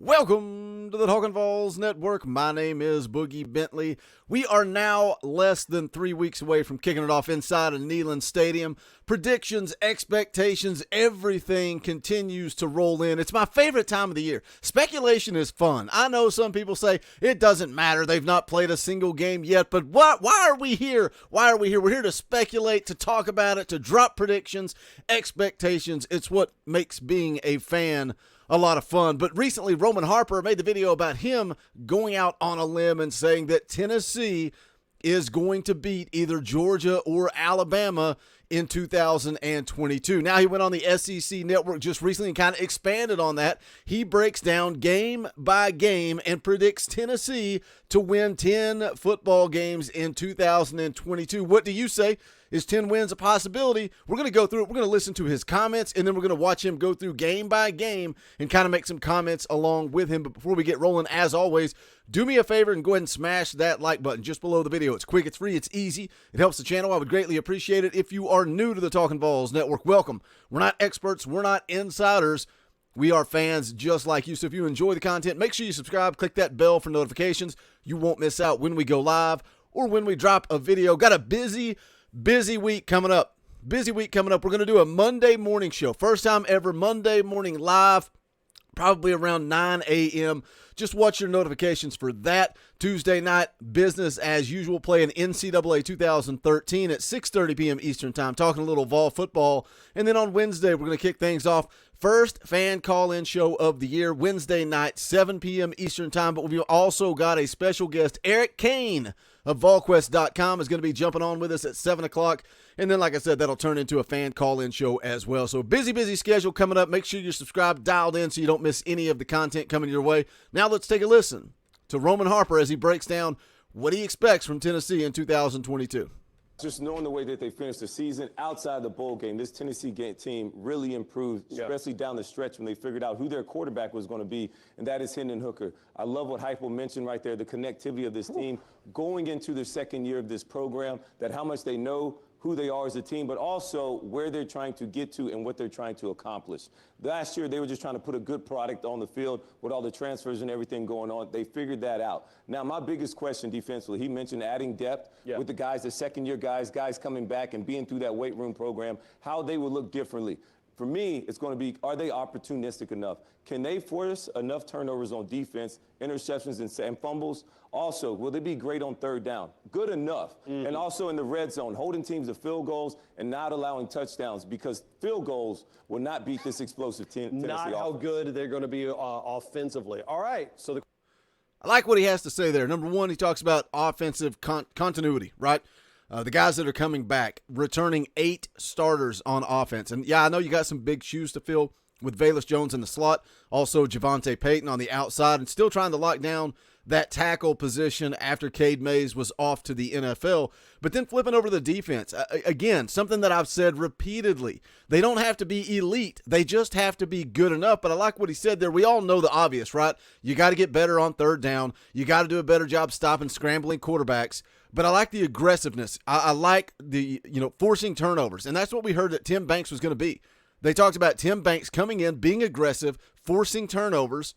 Welcome to the Talkin VAWLS Network. My name is Boogie Bentley. We are now less than 3 weeks away from kicking it off inside of Neyland Stadium. Predictions, expectations, everything continues to roll in. It's my favorite time of the year. Speculation is fun. I know some people say it doesn't matter. They've not played a single game yet, but why are we here? Why are we here? We're here to speculate, to talk about it, to drop predictions, expectations. It's what makes being a fan a lot of fun. But recently, Roman Harper made the video about him going out on a limb and saying that Tennessee is going to beat either Georgia or Alabama in 2022. Now, he went on the SEC network just recently and kind of expanded on that. He breaks down game by game and predicts Tennessee to win 10 football games in 2022. What do you say? Is 10 wins a possibility? We're going to go through it. We're going to listen to his comments, and then we're going to watch him go through game by game and kind of make some comments along with him. But before we get rolling, as always, do me a favor and go ahead and smash that like button just below the video. It's quick, it's free, it's easy. It helps the channel. I would greatly appreciate it. If you are new to the Talkin VAWLS Network, welcome. We're not experts. We're not insiders. We are fans just like you. So if you enjoy the content, make sure you subscribe. Click that bell for notifications. You won't miss out when we go live or when we drop a video. Got a busy week coming up. We're going to do a Monday morning show. First time ever, Monday morning live, probably around 9 a.m. Just watch your notifications for that. Tuesday night, business as usual, playing NCAA 2013 at 6:30 p.m. Eastern time, talking a little Vol football. And then on Wednesday, we're going to kick things off. First fan call-in show of the year, Wednesday night, 7 p.m. Eastern time. But we've also got a special guest, Eric Kane of VolQuest.com is going to be jumping on with us at 7 o'clock. And then, like I said, that'll turn into a fan call-in show as well. So busy schedule coming up. Make sure you're subscribed, dialed in, so you don't miss any of the content coming your way. Now let's take a listen to Roman Harper as he breaks down what he expects from Tennessee in 2022. Just knowing the way that they finished the season outside the bowl game, this Tennessee team really improved, especially down the stretch when they figured out who their quarterback was going to be, and that is Hendon Hooker. I love what Harper mentioned right there, the connectivity of this team going into their second year of this program, that how much they know who they are as a team, but also where they're trying to get to and what they're trying to accomplish. Last year, they were just trying to put a good product on the field with all the transfers and everything going on. They figured that out. Now, my biggest question defensively, he mentioned adding depth with the guys, the second-year guys coming back and being through that weight room program, how they would look differently. For me, it's going to be, are they opportunistic enough? Can they force enough turnovers on defense, interceptions and fumbles? Also, will they be great on third down? Good enough. And also in the red zone, holding teams to field goals and not allowing touchdowns, because field goals will not beat this explosive Tennessee Not how good they're going to be offensively. All right. So I like what he has to say there. Number one, he talks about offensive continuity, right? The guys that are coming back, returning 8 starters on offense. And, yeah, I know you got some big shoes to fill with VAWLS Jones in the slot, also Javonte Payton on the outside, and still trying to lock down that tackle position after Cade Mays was off to the NFL. But then flipping over to the defense, again, something that I've said repeatedly, they don't have to be elite. They just have to be good enough. But I like what he said there. We all know the obvious, right? You got to get better on third down. You got to do a better job stopping scrambling quarterbacks. But I like the aggressiveness. I like the, forcing turnovers. And that's what we heard that Tim Banks was going to be. They talked about Tim Banks coming in, being aggressive, forcing turnovers.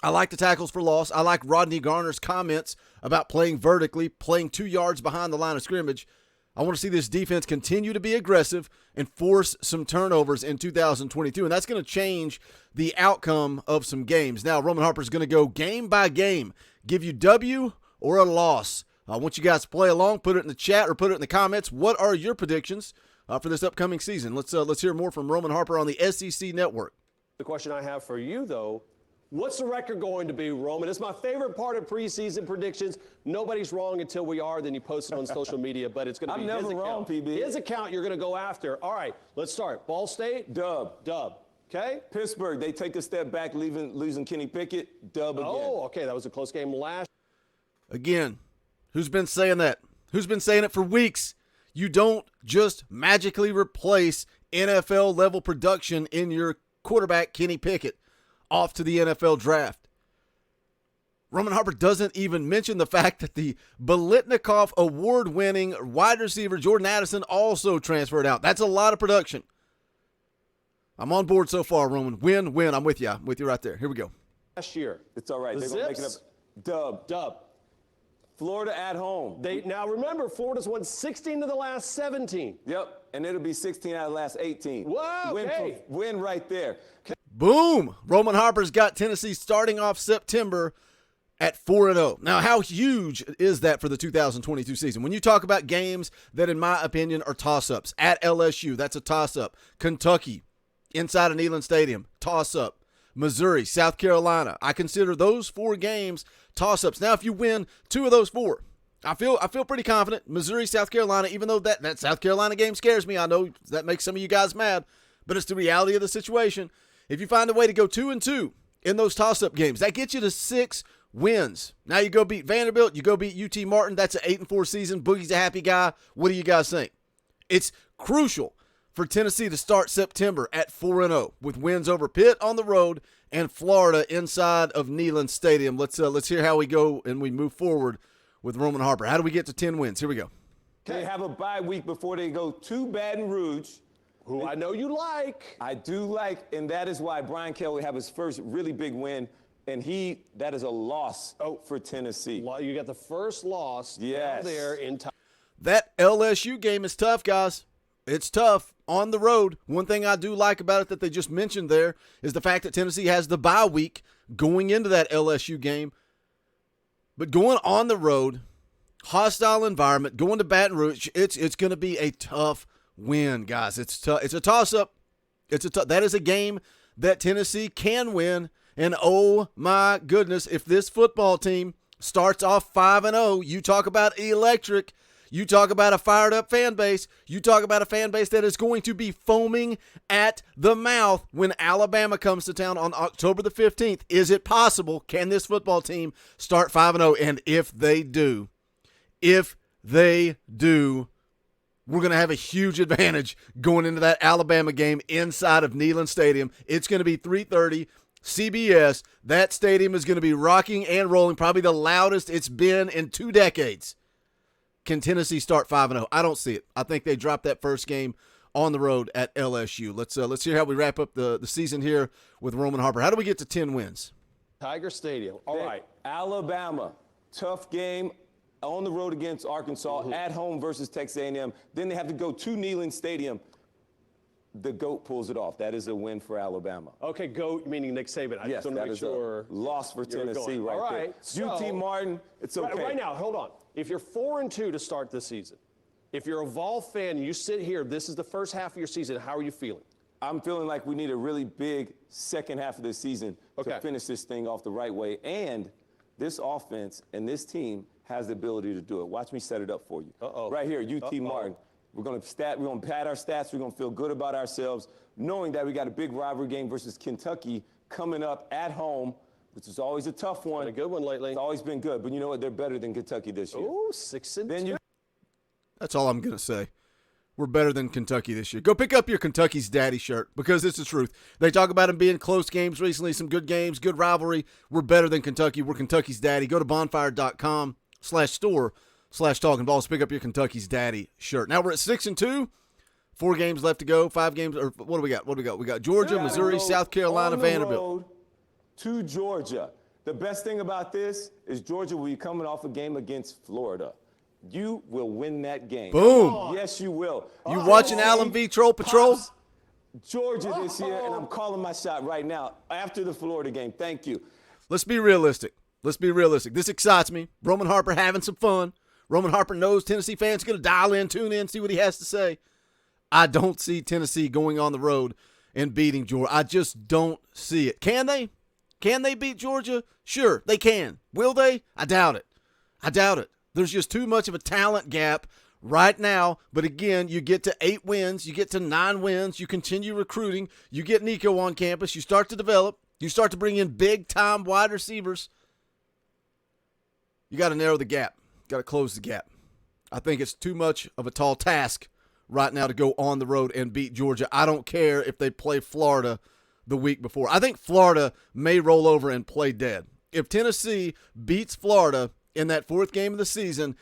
I like the tackles for loss. I like Rodney Garner's comments about playing vertically, playing 2 yards behind the line of scrimmage. I want to see this defense continue to be aggressive and force some turnovers in 2022, and that's going to change the outcome of some games. Now, Roman Harper is going to go game by game, give you W or a loss. I want you guys to play along, put it in the chat or put it in the comments. What are your predictions for this upcoming season? Let's hear more from Roman Harper on the SEC Network. the question I have for you, though, what's the record going to be, Roman? It's my favorite part of preseason predictions. Nobody's wrong until we are. Then you post it on social media, but it's going to be I'm never wrong, PB. His account you're going to go after. All right, let's start. Ball State? Dub. Dub. Okay. Pittsburgh, they take a step back, losing Kenny Pickett. Dub again. Oh, okay. That was a close game last. Again, who's been saying that? Who's been saying it for weeks? You don't just magically replace NFL level production in your quarterback, Kenny Pickett, off to the NFL draft. Roman Harper doesn't even mention the fact that the Biletnikoff award-winning wide receiver Jordan Addison also transferred out. That's a lot of production. I'm on board so far, Roman. Win. I'm with you. I'm with you right there. Here we go. Last year. It's all right. The They're going to make it Zips? up. Dub. Florida at home. Now remember, Florida's won 16 of the last 17. Yep, and it'll be 16 out of the last 18. Whoa, okay. Win right there. Boom! Roman Harper's got Tennessee starting off September at 4-0. Now, how huge is that for the 2022 season? When you talk about games that, in my opinion, are toss-ups. At LSU, that's a toss-up. Kentucky, inside of Neyland Stadium, toss-up. Missouri, South Carolina. I consider those 4 games toss-ups. Now, if you win 2 of those 4, I feel pretty confident. Missouri, South Carolina, even though that South Carolina game scares me, I know that makes some of you guys mad, but it's the reality of the situation. If you find a way to go 2-2 in those toss-up games, that gets you to 6 wins. Now you go beat Vanderbilt, you go beat UT Martin. That's an 8-4 season. Boogie's a happy guy. What do you guys think? It's crucial for Tennessee to start September at 4-0 with wins over Pitt on the road and Florida inside of Neyland Stadium. Let's hear how we go and we move forward with Roman Harper. How do we get to 10 wins? Here we go. They have a bye week before they go to Baton Rouge. Who I know you like. I do like, and that is why Brian Kelly have his first really big win, and that is a loss for Tennessee. You got the first loss Yes. down there in time. That LSU game is tough, guys. It's tough on the road. One thing I do like about it that they just mentioned there is the fact that Tennessee has the bye week going into that LSU game. But going on the road, hostile environment, going to Baton Rouge, it's going to be a tough win, guys. It's tough. It's a toss-up. That is a game that Tennessee can win. And oh my goodness, if this football team starts off 5-0, you talk about electric. You talk about a fired-up fan base. You talk about a fan base that is going to be foaming at the mouth when Alabama comes to town on October the 15th. Is it possible? Can this football team start 5-0? And if they do, we're going to have a huge advantage going into that Alabama game inside of Neyland Stadium. It's going to be 3:30 CBS. That stadium is going to be rocking and rolling, probably the loudest it's been in 2 decades. Can Tennessee start 5-0? I don't see it. I think they dropped that first game on the road at LSU. Let's hear how we wrap up the season here with Roman Harper. How do we get to 10 wins? Tiger Stadium. All right. Alabama, tough game on the road against Arkansas, at home versus Texas A&M. Then they have to go to Neyland Stadium. The GOAT pulls it off. That is a win for Alabama. Okay, GOAT meaning Nick Saban. I Yes, just want to that make is sure. a loss for Tennessee right All right. there. So, UT Martin, it's okay. Right now, hold on. If you're 4-2 to start this season, if you're a Vol fan and you sit here, this is the first half of your season, how are you feeling? I'm feeling like we need a really big second half of the season Okay. to finish this thing off the right way. And this offense and this team has the ability to do it. Watch me set it up for you. Uh-oh. Right here, UT Uh-oh. Martin. We're going to pad our stats. We're going to feel good about ourselves, knowing that we got a big rivalry game versus Kentucky coming up at home, which is always a tough one. Been a good one lately. It's always been good, but you know what? They're better than Kentucky this year. Ooh, 6-2. Then you That's all I'm going to say. We're better than Kentucky this year. Go pick up your Kentucky's Daddy shirt because it's the truth. They talk about them being close games recently, some good games, good rivalry. We're better than Kentucky. We're Kentucky's Daddy. Go to bonfire.com/store/talkinballs. Pick up your Kentucky's Daddy shirt. Now we're at 6-2. 4 games left to go. 5 games. Or what do we got? We got Georgia, Missouri, South Carolina, on the Vanderbilt. road to Georgia. The best thing about this is Georgia will be coming off a game against Florida. You will win that game. Boom. Yes, you will. You watching Allen v. Troll Patrol? Pops Georgia this year, and I'm calling my shot right now after the Florida game. Thank you. Let's be realistic. This excites me. Roman Harper having some fun. Roman Harper knows Tennessee fans are going to dial in, tune in, see what he has to say. I don't see Tennessee going on the road and beating Georgia. I just don't see it. Can they? Can they beat Georgia? Sure, they can. Will they? I doubt it. There's just too much of a talent gap right now. But again, you get to 8 wins, you get to 9 wins, you continue recruiting, you get Nico on campus, you start to develop, you start to bring in big-time wide receivers. You got to narrow the gap. Got to close the gap. I think it's too much of a tall task right now to go on the road and beat Georgia. I don't care if they play Florida the week before. I think Florida may roll over and play dead. If Tennessee beats Florida in that 4th game of the season,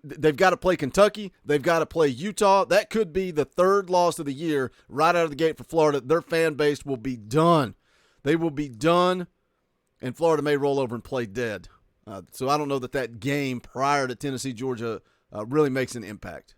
they've got to play Kentucky. They've got to play Utah. That could be the 3rd loss of the year right out of the gate for Florida. Their fan base will be done. They will be done, and Florida may roll over and play dead. So I don't know that game prior to Tennessee-Georgia really makes an impact.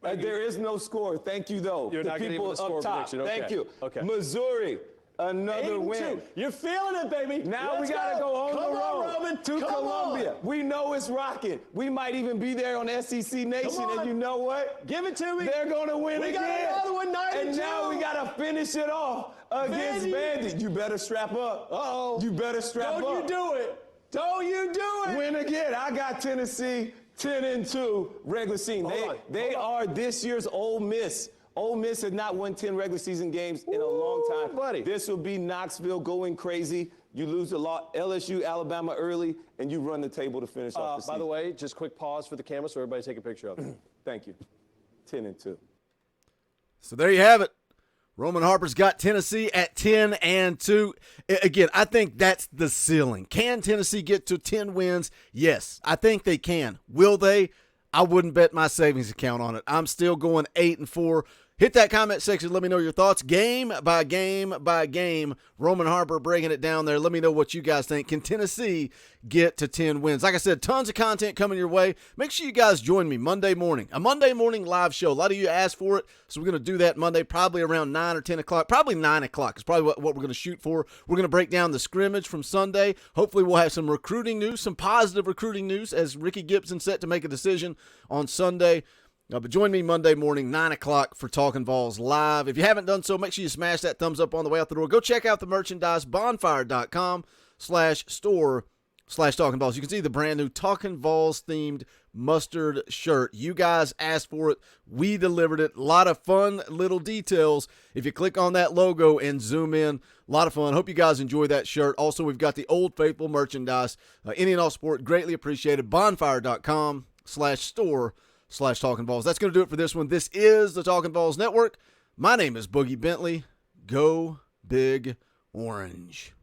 There is no score. Thank you, though. You're the not people a score up top. prediction. Okay. Thank you. Okay. Missouri, another win. You're feeling it, baby. Now Let's we got to go on Come the road Roman. to Come Columbia. on. We know it's rocking. We might even be there on SEC Nation, and you know what? Give it to me. They're going to win we again. We got another one, 92. And now we got to finish it off against Vandy. You better strap up. Uh-oh. You better strap up. Don't you do it. Don't you do it. Win again. I got Tennessee 10-2 regular season. They are this year's Ole Miss. Ole Miss has not won 10 regular season games in a long time. Buddy. This will be Knoxville going crazy. You lose a lot. LSU, Alabama early, and you run the table to finish off the season. By the way, just quick pause for the camera so everybody take a picture of it. Thank you. 10-2. So there you have it. Roman Harper's got Tennessee at 10-2. Again, I think that's the ceiling. Can Tennessee get to 10 wins? Yes, I think they can. Will they? I wouldn't bet my savings account on it. I'm still going 8-4. Hit that comment section. Let me know your thoughts. Game by game by game. Roman Harper breaking it down there. Let me know what you guys think. Can Tennessee get to 10 wins? Like I said, tons of content coming your way. Make sure you guys join me Monday morning. A Monday morning live show. A lot of you asked for it, so we're going to do that Monday, probably around 9 or 10 o'clock. Probably 9 o'clock is probably what we're going to shoot for. We're going to break down the scrimmage from Sunday. Hopefully we'll have some recruiting news, some positive recruiting news, as Ricky Gibson set to make a decision on Sunday. But join me Monday morning, 9 o'clock for Talkin' VAWLS Live. If you haven't done so, make sure you smash that thumbs up on the way out the door. Go check out the merchandise, bonfire.com/store/Talkin' VAWLS. You can see the brand new Talkin' VAWLS themed mustard shirt. You guys asked for it. We delivered it. A lot of fun little details. If you click on that logo and zoom in, a lot of fun. Hope you guys enjoy that shirt. Also, we've got the Old Faithful merchandise. Any and all support, greatly appreciated. Bonfire.com/store/Talkin' VAWLS. That's going to do it for this one. This is the Talkin' VAWLS Network. My name is Boogie Bentley. Go Big Orange.